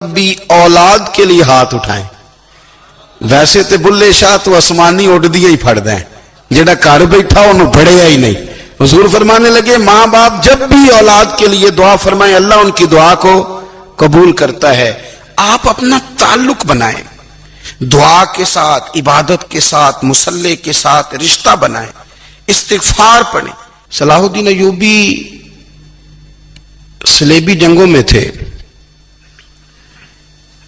بھی اولاد کے لیے ہاتھ اٹھائیں. ویسے تے بلے شاہ تو آسمانی اڈ دیا ہی پھڑ دیں, جڑا گھر بیٹھا انہوں پڑھیا ہی نہیں. حضور فرمانے لگے ماں باپ جب بھی اولاد کے لیے دعا فرمائیں اللہ ان کی دعا کو قبول کرتا ہے. آپ اپنا تعلق بنائیں, دعا کے ساتھ, عبادت کے ساتھ, مصلی کے ساتھ رشتہ بنائیں, استغفار پڑھیں. صلاح الدین ایوبی صلیبی جنگوں میں تھے,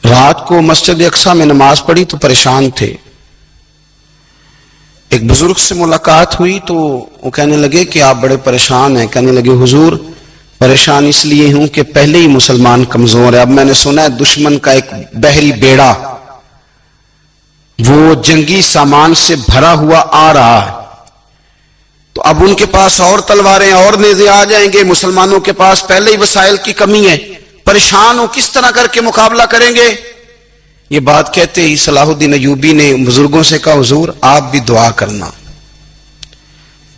رات کو مسجد اقصی میں نماز پڑھی تو پریشان تھے. ایک بزرگ سے ملاقات ہوئی تو وہ کہنے لگے کہ آپ بڑے پریشان ہیں. کہنے لگے حضور پریشان اس لیے ہوں کہ پہلے ہی مسلمان کمزور ہے, اب میں نے سنا ہے دشمن کا ایک بحری بیڑا وہ جنگی سامان سے بھرا ہوا آ رہا ہے, تو اب ان کے پاس اور تلواریں اور نیزے آ جائیں گے, مسلمانوں کے پاس پہلے ہی وسائل کی کمی ہے, پریشان ہو کس طرح کر کے مقابلہ کریں گے. یہ بات کہتے ہی صلاح الدین ایوبی نے بزرگوں سے کہا حضور آپ بھی دعا کرنا,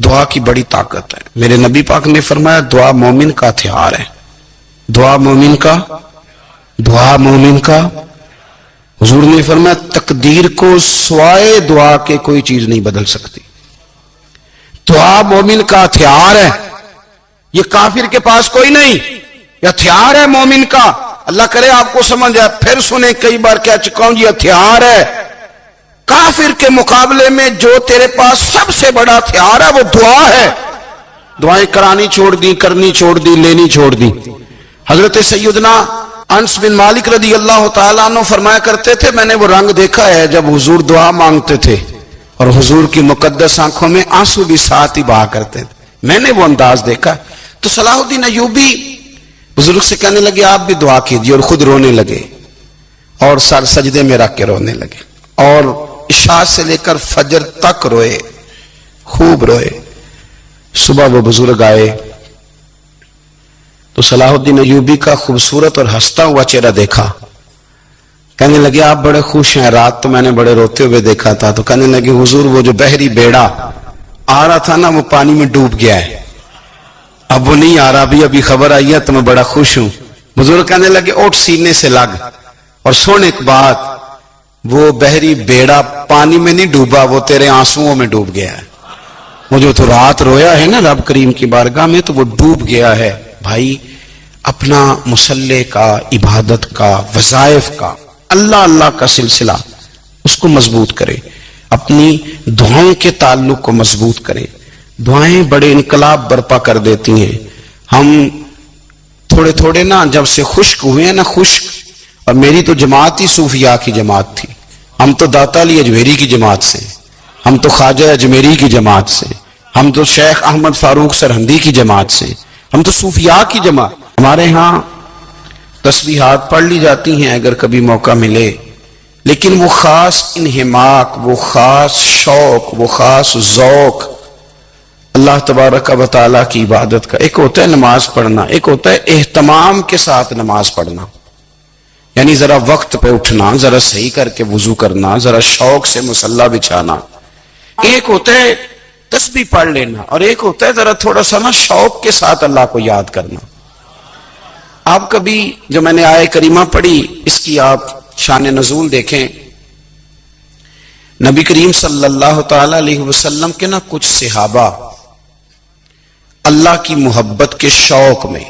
دعا کی بڑی طاقت ہے. میرے نبی پاک نے فرمایا دعا مومن کا ہتھیار ہے, دعا مومن کا, دعا مومن کا. حضور نے فرمایا تقدیر کو سوائے دعا کے کوئی چیز نہیں بدل سکتی. دعا مومن کا ہتھیار ہے, یہ کافر کے پاس کوئی نہیں, یہ ہتھیار ہے مومن کا. اللہ کرے آپ کو سمجھ آئے, پھر سنیں کئی بار کہہ چکا ہوں یہ ہتھیار ہے. کافر کے مقابلے میں جو تیرے پاس سب سے بڑا ہتھیار ہے وہ دعا ہے. دعائیں کرانی چھوڑ دی, کرنی چھوڑ دی, لینی چھوڑ دی. حضرت سیدنا انس بن مالک رضی اللہ تعالیٰ عنہ فرمایا کرتے تھے میں نے وہ رنگ دیکھا ہے جب حضور دعا مانگتے تھے اور حضور کی مقدس آنکھوں میں آنسو بھی ساتھ ہی بہا کرتے تھے, میں نے وہ انداز دیکھا. تو صلاح الدین ایوبی بزرگ سے کہنے لگے آپ بھی دعا کیجیے, اور خود رونے لگے اور سر سجدے میں رکھ کے رونے لگے, اور عشاء سے لے کر فجر تک روئے, خوب روئے. صبح وہ بزرگ آئے تو صلاح الدین ایوبی کا خوبصورت اور ہنستا ہوا چہرہ دیکھا. کہنے لگے آپ بڑے خوش ہیں, رات تو میں نے بڑے روتے ہوئے دیکھا تھا. تو کہنے لگے حضور وہ جو بحری بیڑا آ رہا تھا نا وہ پانی میں ڈوب گیا ہے, اب وہ نہیں آ رہا, ابھی خبر آئی ہے تو میں بڑا خوش ہوں. بزرگ کہنے لگے اٹھ سینے سے لگ اور سن ایک بات, وہ بحری بیڑا پانی میں نہیں ڈوبا, وہ تیرے آنسوؤں میں ڈوب گیا ہے. وہ جو تو رات رویا ہے نا رب کریم کی بارگاہ میں تو وہ ڈوب گیا ہے. بھائی اپنا مصلی کا, عبادت کا, وظائف کا, اللہ اللہ کا سلسلہ اس کو مضبوط کرے, اپنی دعاؤں کے تعلق کو مضبوط کرے. دعائیں بڑے انقلاب برپا کر دیتی ہیں. ہم تھوڑے تھوڑے نا جب سے خشک ہوئے ہیں نا, خشک, اور میری تو جماعت ہی صوفیاء کی جماعت تھی. ہم تو داتا علی اجمیری کی جماعت سے, ہم تو خواجہ اجمیری کی جماعت سے, ہم تو شیخ احمد فاروق سرہندی کی جماعت سے, ہم تو صوفیاء کی جماعت. ہمارے ہاں تسبیحات پڑھ لی جاتی ہیں اگر کبھی موقع ملے, لیکن وہ خاص انہماک, وہ خاص شوق, وہ خاص ذوق اللہ تبارک و تعالیٰ کی عبادت کا. ایک ہوتا ہے نماز پڑھنا, ایک ہوتا ہے اہتمام کے ساتھ نماز پڑھنا, یعنی ذرا وقت پہ اٹھنا, ذرا صحیح کر کے وضو کرنا, ذرا شوق سے مصلی بچھانا. ایک ہوتا ہے تسبیح پڑھ لینا, اور ایک ہوتا ہے ذرا تھوڑا سا نا شوق کے ساتھ اللہ کو یاد کرنا. آپ کبھی جو میں نے آیت کریمہ پڑھی اس کی آپ شان نزول دیکھیں. نبی کریم صلی اللہ تعالی علیہ وسلم کے نا کچھ صحابہ اللہ کی محبت کے شوق میں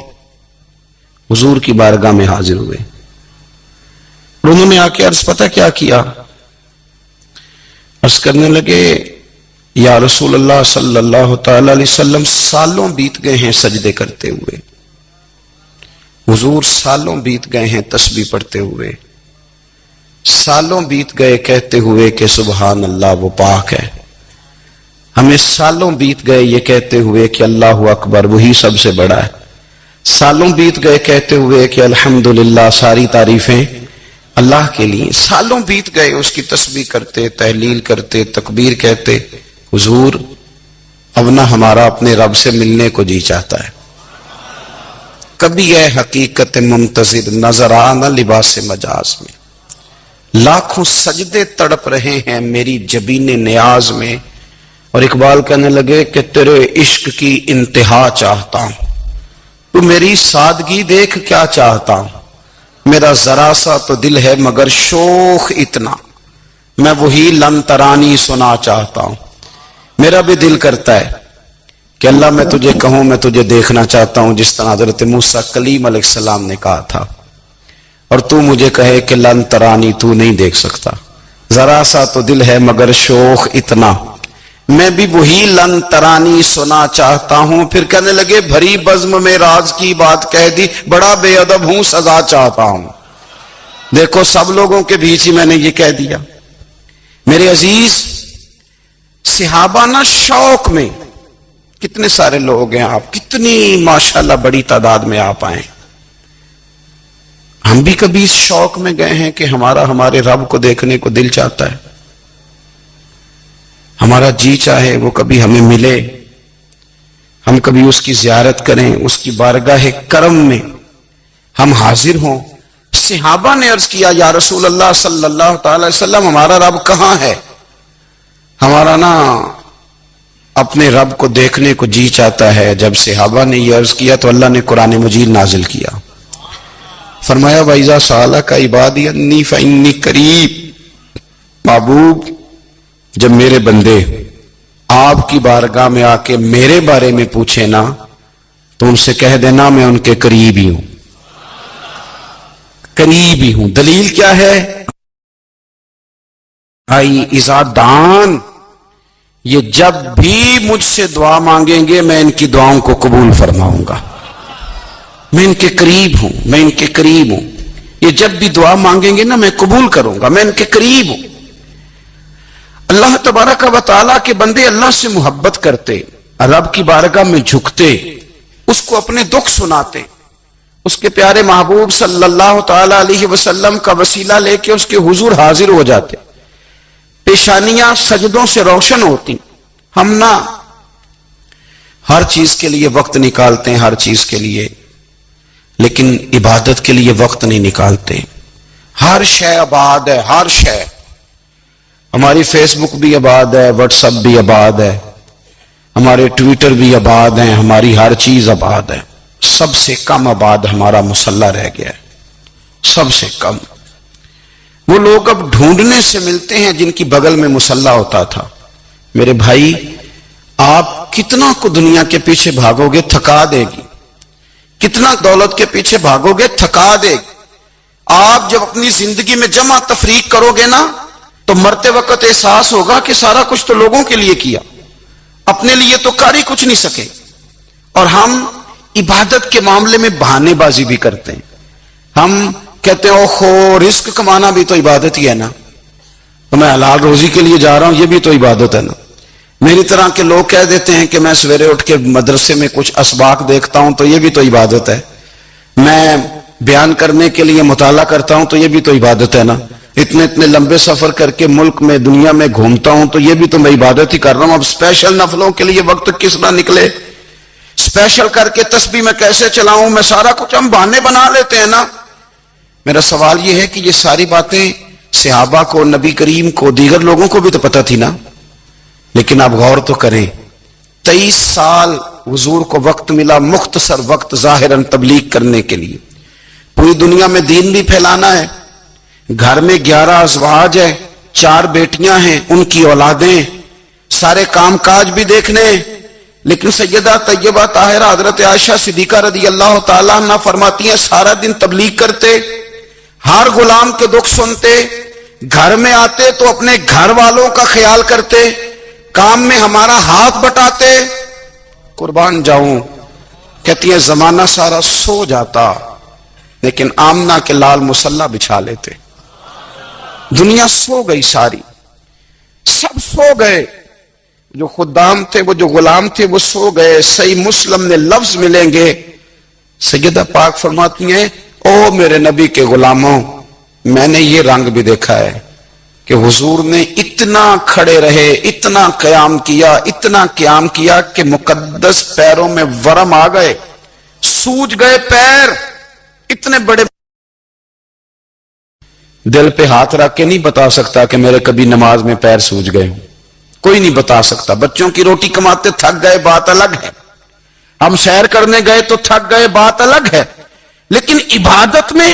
حضور کی بارگاہ میں حاضر ہوئے. انہوں نے آ کے عرض پتہ کیا کیا, عرض کرنے لگے یا رسول اللہ صلی اللہ تعالی علیہ وسلم سالوں بیت گئے ہیں سجدے کرتے ہوئے, حضور سالوں بیت گئے ہیں تسبیح پڑھتے ہوئے, سالوں بیت گئے کہتے ہوئے کہ سبحان اللہ وہ پاک ہے, ہمیں سالوں بیت گئے یہ کہتے ہوئے کہ اللہ اکبر وہی سب سے بڑا ہے, سالوں بیت گئے کہتے ہوئے کہ الحمدللہ ساری تعریفیں اللہ کے لیے, سالوں بیت گئے اس کی تسبیح کرتے, تحلیل کرتے, تکبیر کہتے. حضور اب نہ ہمارا اپنے رب سے ملنے کو جی چاہتا ہے, کبھی ہے حقیقت منتظر نظر آنا لباس مجاز میں, لاکھوں سجدے تڑپ رہے ہیں میری جبین نیاز میں. اور اقبال کہنے لگے کہ تیرے عشق کی انتہا چاہتا ہوں, تو میری سادگی دیکھ کیا چاہتا ہوں, میرا ذرا سا تو دل ہے مگر شوخ اتنا، میں وہی لن ترانی سنا چاہتا ہوں۔ میرا بھی دل کرتا ہے کہ اللہ میں تجھے کہوں میں تجھے دیکھنا چاہتا ہوں، جس طرح حضرت موسیٰ کلیم علیہ السلام نے کہا تھا، اور تو مجھے کہے کہ لن ترانی تو نہیں دیکھ سکتا، ذرا سا تو دل ہے مگر شوخ اتنا، میں بھی وہی لن ترانی سنا چاہتا ہوں۔ پھر کہنے لگے بھری بزم میں راز کی بات کہہ دی، بڑا بے ادب ہوں سزا چاہتا ہوں۔ دیکھو سب لوگوں کے بیچ ہی میں نے یہ کہہ دیا۔ میرے عزیز صحابہ نا شوق میں، کتنے سارے لوگ ہیں آپ، کتنی ماشاءاللہ بڑی تعداد میں آپ آئے، ہم بھی کبھی اس شوق میں گئے ہیں کہ ہمارے رب کو دیکھنے کو دل چاہتا ہے، ہمارا جی چاہے وہ کبھی ہمیں ملے، ہم کبھی اس کی زیارت کریں، اس کی بارگاہ کرم میں ہم حاضر ہوں۔ صحابہ نے عرض کیا یا رسول اللہ صلی اللہ تعالی وسلم ہمارا رب کہاں ہے؟ ہمارا نا اپنے رب کو دیکھنے کو جی چاہتا ہے۔ جب صحابہ نے یہ عرض کیا تو اللہ نے قرآن مجید نازل کیا، فرمایا وَإِذَا سَأَلَكَ عِبَادِي عَنِّي فَإِنِّي قَرِيبٌ، محبوب جب میرے بندے آپ کی بارگاہ میں آ کے میرے بارے میں پوچھے نا تو ان سے کہہ دینا میں ان کے قریب ہی ہوں، قریب ہی ہوں۔ دلیل کیا ہے؟ اذا دان، یہ جب بھی مجھ سے دعا مانگیں گے میں ان کی دعاؤں کو قبول فرماؤں گا، میں ان کے قریب ہوں، میں ان کے قریب ہوں۔ یہ جب بھی دعا مانگیں گے نا میں قبول کروں گا، میں ان کے قریب ہوں۔ اللہ تبارک و تعالیٰ کے بندے اللہ سے محبت کرتے، رب کی بارگاہ میں جھکتے، اس کو اپنے دکھ سناتے، اس کے پیارے محبوب صلی اللہ تعالی علیہ وسلم کا وسیلہ لے کے اس کے حضور حاضر ہو جاتے، پیشانیاں سجدوں سے روشن ہوتی۔ ہم نا ہر چیز کے لیے وقت نکالتے ہیں، ہر چیز کے لیے، لیکن عبادت کے لیے وقت نہیں نکالتے۔ ہر شے آباد ہے، ہر شے، ہماری فیس بک بھی آباد ہے، واٹس ایپ بھی آباد ہے، ہمارے ٹویٹر بھی آباد ہیں، ہماری ہر چیز آباد ہے۔ سب سے کم آباد ہمارا مصلی رہ گیا ہے، سب سے کم۔ وہ لوگ اب ڈھونڈنے سے ملتے ہیں جن کی بغل میں مصلی ہوتا تھا۔ میرے بھائی آپ کتنا کو دنیا کے پیچھے بھاگو گے تھکا دے گی، کتنا دولت کے پیچھے بھاگو گے تھکا دے گی۔ آپ جب اپنی زندگی میں جمع تفریق کرو گے نا تو مرتے وقت احساس ہوگا کہ سارا کچھ تو لوگوں کے لیے کیا، اپنے لیے تو کر ہی کچھ نہیں سکے۔ اور ہم عبادت کے معاملے میں بہانے بازی بھی کرتے ہیں، ہم کہتے ہیں اوہو رزق کمانا بھی تو عبادت ہی ہے نا، تو میں حلال روزی کے لیے جا رہا ہوں، یہ بھی تو عبادت ہے نا۔ میری طرح کے لوگ کہہ دیتے ہیں کہ میں سویرے اٹھ کے مدرسے میں کچھ اسباق دیکھتا ہوں تو یہ بھی تو عبادت ہے، میں بیان کرنے کے لیے مطالعہ کرتا ہوں تو یہ بھی تو عبادت ہے نا، اتنے لمبے سفر کر کے ملک میں دنیا میں گھومتا ہوں تو یہ بھی تو میں عبادت ہی کر رہا ہوں۔ اب اسپیشل نفلوں کے لیے وقت کس نہ نکلے، اسپیشل کر کے تسبیح میں کیسے چلاؤں، میں سارا کچھ ہم بہانے بنا لیتے ہیں نا۔ میرا سوال یہ ہے کہ یہ ساری باتیں صحابہ کو، نبی کریم کو، دیگر لوگوں کو بھی تو پتہ تھی نا، لیکن آپ غور تو کریں 23 سال حضور کو وقت ملا، مختصر وقت ظاہراً تبلیغ کرنے کے لیے، پوری دنیا میں دین بھی پھیلانا ہے۔ گھر میں 11 ازواج ہے، 4 بیٹیاں ہیں، ان کی اولادیں، سارے کام کاج بھی دیکھنے ہیں، لیکن سیدہ طیبہ طاہرہ حضرت عائشہ صدیقہ رضی اللہ تعالیٰ عنہ فرماتی ہیں سارا دن تبلیغ کرتے، ہر غلام کے دکھ سنتے، گھر میں آتے تو اپنے گھر والوں کا خیال کرتے، کام میں ہمارا ہاتھ بٹاتے۔ قربان جاؤں، کہتی ہے زمانہ سارا سو جاتا لیکن آمنہ کے لال مصلی بچھا لیتے۔ دنیا سو گئی، ساری سب سو گئے، جو خدام تھے، وہ جو غلام تھے وہ سو گئے۔ صحیح مسلم میں لفظ ملیں گے، سیدہ پاک فرماتی ہیں او میرے نبی کے غلاموں، میں نے یہ رنگ بھی دیکھا ہے کہ حضور نے اتنا کھڑے رہے، اتنا قیام کیا، اتنا قیام کیا کہ مقدس پیروں میں ورم آ گئے، سوج گئے پیر، اتنے بڑے۔ دل پہ ہاتھ رکھ کے نہیں بتا سکتا کہ میرے کبھی نماز میں پیر سوج گئے ہوں، کوئی نہیں بتا سکتا۔ بچوں کی روٹی کماتے تھک گئے بات الگ ہے، ہم سیر کرنے گئے تو تھک گئے بات الگ ہے، لیکن عبادت میں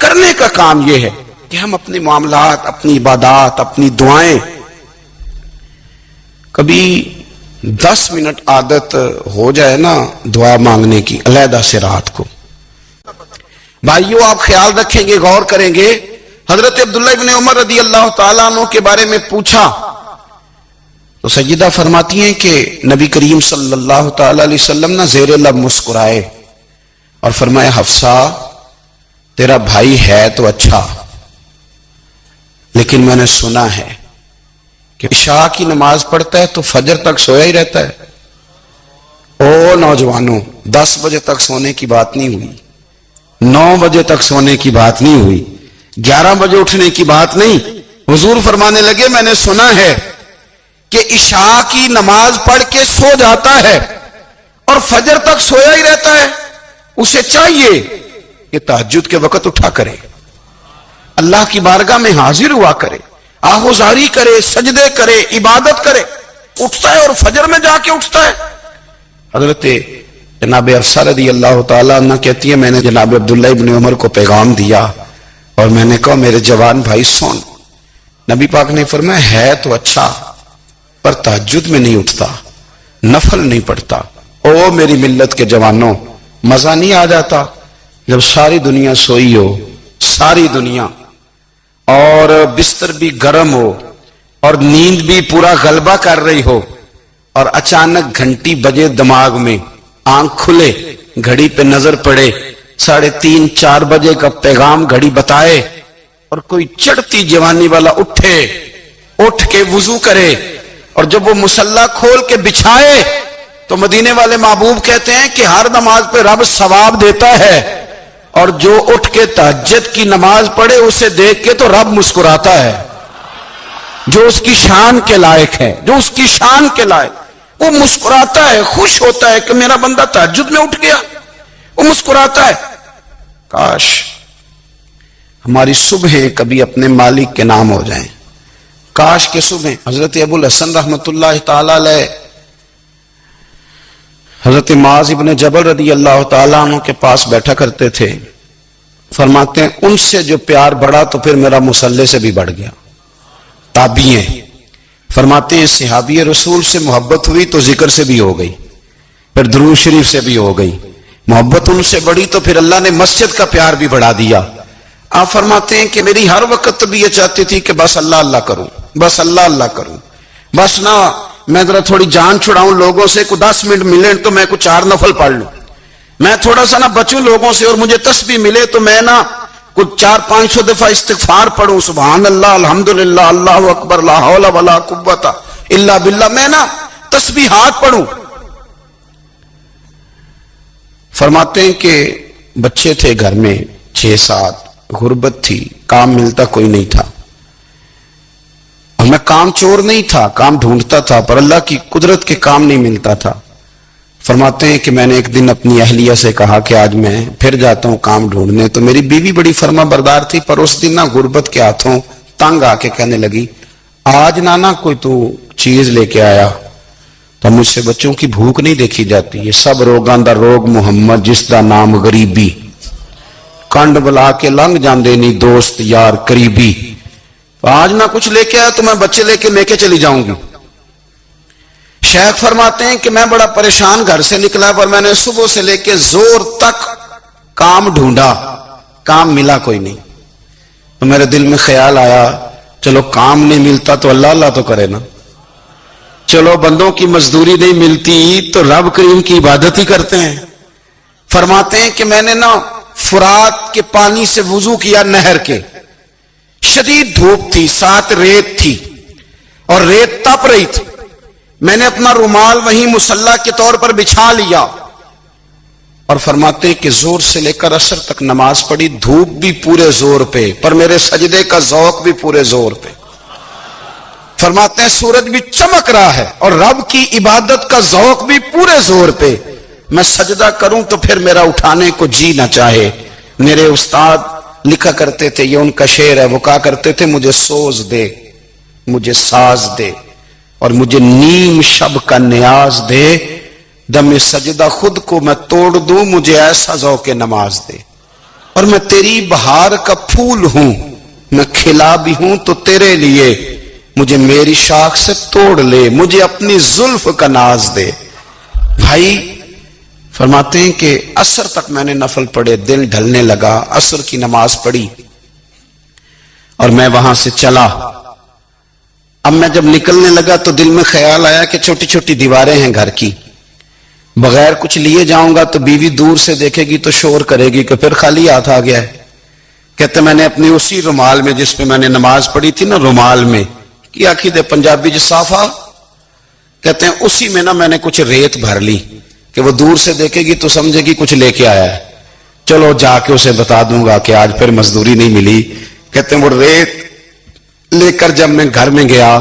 کرنے کا کام یہ ہے کہ ہم اپنے معاملات، اپنی عبادات، اپنی دعائیں کبھی 10 منٹ عادت ہو جائے نا دعا مانگنے کی علیحدہ سے رات کو. بھائیو آپ خیال رکھیں گے، غور کریں گے. حضرت عبداللہ ابن عمر رضی اللہ تعالیٰ عنہ کے بارے میں پوچھا تو سیدہ فرماتی ہیں کہ نبی کریم صلی اللہ تعالیٰ علیہ وسلم نہ زیر لب مسکرائے اور فرمایا حفصہ تیرا بھائی ہے تو اچھا، لیکن میں نے سنا ہے کہ عشاء کی نماز پڑھتا ہے تو فجر تک سویا ہی رہتا ہے. او نوجوانوں، 10 بجے تک سونے کی بات نہیں ہوئی، 9 بجے تک سونے کی بات نہیں ہوئی، 11 بجے اٹھنے کی بات نہیں. حضور فرمانے لگے میں نے سنا ہے کہ عشاء کی نماز پڑھ کے سو جاتا ہے اور فجر تک سویا ہی رہتا ہے، اسے چاہیے کہ تہجد کے وقت اٹھا کرے، اللہ کی بارگاہ میں حاضر ہوا کرے، آہوزاری کرے، سجدے کرے، عبادت کرے. اٹھتا ہے اور فجر میں جا کے اٹھتا ہے. حضرت جناب حفصہ رضی اللہ تعالیٰ عنہ کہتی ہے میں نے جناب عبداللہ ابن عمر کو پیغام دیا اور میں نے کہا میرے جوان بھائی سن. نبی پاک نے فرمایا ہے تو اچھا پر تہجد میں نہیں اٹھتا، نفل نہیں پڑھتا. او میری ملت کے جوانوں، مزہ نہیں آ جاتا جب ساری دنیا سوئی ہو، ساری دنیا، اور بستر بھی گرم ہو اور نیند بھی پورا غلبہ کر رہی ہو، اور اچانک گھنٹی بجے دماغ میں، آنکھ کھلے، گھڑی پہ نظر پڑے، 3:30 4 بجے کا پیغام گھڑی بتائے، اور کوئی چڑھتی جوانی والا اٹھ کے وضو کرے، اور جب وہ مصلی کھول کے بچھائے تو مدینے والے محبوب کہتے ہیں کہ ہر نماز پہ رب ثواب دیتا ہے، اور جو اٹھ کے تہجد کی نماز پڑھے اسے دیکھ کے تو رب مسکراتا ہے، جو اس کی شان کے لائق ہے، جو اس کی شان کے لائق، وہ مسکراتا ہے، خوش ہوتا ہے کہ میرا بندہ تہجد میں اٹھ گیا، وہ مسکراتا ہے. کاش ہماری صبحیں کبھی اپنے مالک کے نام ہو جائیں. کاش کے صبح. حضرت ابو الحسن رحمت اللہ تعالی علیہ حضرت معاذ ابن جبل رضی اللہ تعالیٰ عنہ کے پاس بیٹھا کرتے تھے. فرماتے ہیں ان سے جو پیار بڑھا تو پھر میرا مصلی سے بھی بڑھ گیا. تابعین فرماتے ہیں صحابی رسول سے محبت ہوئی تو ذکر سے بھی ہو گئی، پھر درود شریف سے بھی ہو گئی. محبت ان سے بڑھی تو پھر اللہ نے مسجد کا پیار بھی بڑھا دیا. آپ فرماتے ہیں کہ میری ہر وقت بھی یہ چاہتی تھی کہ بس اللہ اللہ کروں، بس اللہ اللہ کروں، بس نہ میں ذرا تھوڑی جان چھڑاؤں لوگوں سے، کوئی 10 منٹ ملے تو میں کوئی 4 نفل پڑھ لوں، میں تھوڑا سا نہ بچوں لوگوں سے، اور مجھے تسبیح ملے تو میں نہ کچھ 400-500 دفعہ استغفار پڑھوں، سبحان اللہ، الحمدللہ، اللہ اکبر، لا حول ولا قوت الا باللہ، میں نہ تسبیحات پڑھوں. فرماتے ہیں کہ بچے تھے گھر میں 6-7، غربت تھی، کام ملتا کوئی نہیں تھا، اور میں کام چور نہیں تھا، کام ڈھونڈتا تھا، پر اللہ کی قدرت کے کام نہیں ملتا تھا. فرماتے ہیں کہ میں نے ایک دن اپنی اہلیہ سے کہا کہ آج میں پھر جاتا ہوں کام ڈھونڈنے. تو میری بیوی بڑی فرما بردار تھی، پر اس دن نہ غربت کے ہاتھوں تنگ آ کے کہنے لگی آج نانا کوئی تو چیز لے کے آیا. تو مجھ سے بچوں کی بھوک نہیں دیکھی جاتی، یہ سب روگاں دا روگ محمد جس دا نام غریبی، کنڈ بلا کے لنگ جاندے نہیں دوست یار قریبی. آج نہ کچھ لے کے آیا تو میں بچے لے کے چلی جاؤں گی. شیخ فرماتے ہیں کہ میں بڑا پریشان گھر سے نکلا، پر میں نے صبح سے لے کے زور تک کام ڈھونڈا، کام ملا کوئی نہیں. تو میرے دل میں خیال آیا چلو کام نہیں ملتا تو اللہ اللہ تو کرے نا، چلو بندوں کی مزدوری نہیں ملتی تو رب کریم کی عبادت ہی کرتے ہیں. فرماتے ہیں کہ میں نے نا فرات کے پانی سے وضو کیا، نہر کے، شدید دھوپ تھی، ساتھ ریت تھی اور ریت تپ رہی تھی. میں نے اپنا رومال وہیں مصلی کے طور پر بچھا لیا، اور فرماتے ہیں کہ زور سے لے کر عصر تک نماز پڑھی، دھوپ بھی پورے زور پہ، پر میرے سجدے کا ذوق بھی پورے زور پہ. فرماتے ہیں سورج بھی چمک رہا ہے اور رب کی عبادت کا ذوق بھی پورے زور پہ. میں سجدہ کروں تو پھر میرا اٹھانے کو جی نہ چاہے. میرے استاد لکھا کرتے تھے، یہ ان کا شعر ہے، وہ کہا کرتے تھے مجھے سوز دے، مجھے ساز دے، اور مجھے نیم شب کا نیاز دے، دم سجدہ خود کو میں توڑ دوں، مجھے ایسا ذوق نماز دے. اور میں تیری بہار کا پھول ہوں، میں کھلا بھی ہوں تو تیرے لیے، مجھے میری شاخ سے توڑ لے، مجھے اپنی زلف کا ناز دے۔ بھائی فرماتے ہیں کہ عصر تک میں نے نفل پڑھے، دل ڈھلنے لگا، عصر کی نماز پڑھی اور میں وہاں سے چلا۔ اب میں جب نکلنے لگا تو دل میں خیال آیا کہ چھوٹی چھوٹی دیواریں ہیں گھر کی، بغیر کچھ لیے جاؤں گا تو بیوی دور سے دیکھے گی تو شور کرے گی کہ پھر خالی ہاتھ آ گیا ہے۔ کہتے میں نے اپنی اسی رومال میں جس پہ میں نے نماز پڑھی تھی نا، رومال میں کی آخی دے پنجابی جو صافہ کہتے ہیں، اسی میں نا میں نے کچھ ریت بھر لی کہ وہ دور سے دیکھے گی تو سمجھے گی کچھ لے کے آیا ہے، چلو جا کے اسے بتا دوں گا کہ آج پھر مزدوری نہیں ملی۔ کہتے ہیں وہ ریت لے کر جب میں گھر میں گیا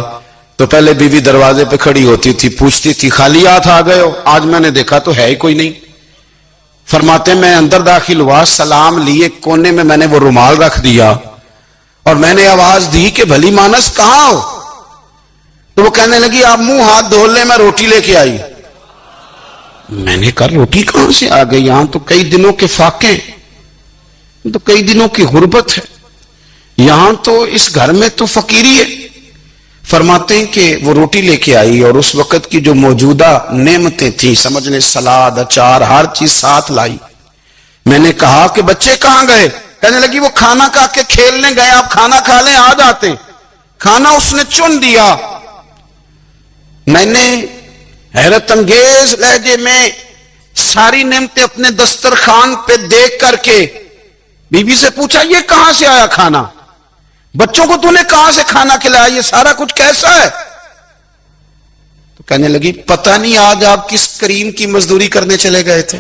تو پہلے بیوی دروازے پہ کھڑی ہوتی تھی، پوچھتی تھی خالی ہاتھ آ گئے ہو؟ آج میں نے دیکھا تو ہے ہی کوئی نہیں۔ فرماتے میں اندر داخل ہوا، سلام لیے، کونے میں میں نے وہ رومال رکھ دیا اور میں نے آواز دی کہ بھلی مانس کہاں ہو؟ تو وہ کہنے لگی آپ منہ ہاتھ دھو لیں، میں روٹی لے کے آئی۔ میں نے کہا روٹی کہاں سے آ گئی؟ یہاں تو کئی دنوں کے فاقے، تو کئی دنوں کی غربت ہے، یہاں تو اس گھر میں تو فقیری ہے۔ فرماتے ہیں کہ وہ روٹی لے کے آئی اور اس وقت کی جو موجودہ نعمتیں تھیں، سمجھ لیں سلاد، اچار، ہر چیز ساتھ لائی۔ میں نے کہا کہ بچے کہاں گئے؟ کہنے لگی وہ کھانا کھا کے کھیلنے گئے، آپ کھانا کھا لیں آ جاتے ہیں۔ کھانا اس نے چن دیا۔ میں نے حیرت انگیز لہجے میں ساری نعمتیں اپنے دسترخوان پہ دیکھ کر کے بیوی سے پوچھا یہ کہاں سے آیا کھانا؟ بچوں کو تو نے کہاں سے کھانا کھلایا؟ یہ سارا کچھ کیسا ہے؟ تو کہنے لگی پتہ نہیں آج آپ کس کریم کی مزدوری کرنے چلے گئے تھے،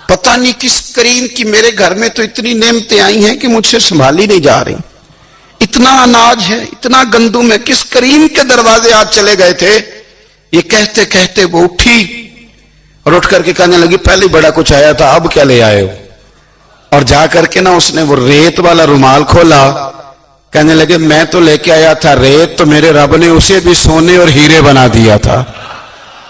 پتہ نہیں کس کریم کی، میرے گھر میں تو اتنی نعمتیں آئی ہیں کہ مجھ سے سنبھالی نہیں جا رہی، اتنا اناج ہے، اتنا گندم ہے، کس کریم کے دروازے آج چلے گئے تھے؟ یہ کہتے کہتے وہ اٹھی اور اٹھ کر کے کہنے لگی پہلے بڑا کچھ آیا تھا، اب کیا لے آئے ہو؟ اور جا کر کے نا اس نے وہ ریت والا رومال کھولا، کہنے لگے میں تو لے کے آیا تھا ریت، تو میرے رب نے اسے بھی سونے اور ہیرے بنا دیا تھا۔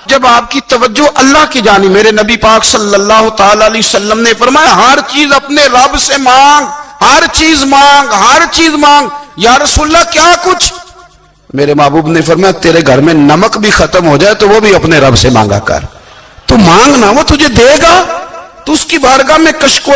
جب آپ کی توجہ اللہ کی جانب، میرے نبی پاک صلی اللہ تعالی علیہ وسلم نے فرمایا ہر چیز اپنے رب سے مانگ، ہر چیز مانگ، ہر چیز مانگ۔ یا رسول اللہ کیا کچھ؟ میرے محبوب نے فرمایا تیرے گھر میں نمک بھی ختم ہو جائے تو وہ بھی اپنے رب سے مانگا کر، تو مانگنا وہ تجھے دے گا، تو اس کی بارگاہ میں کشکول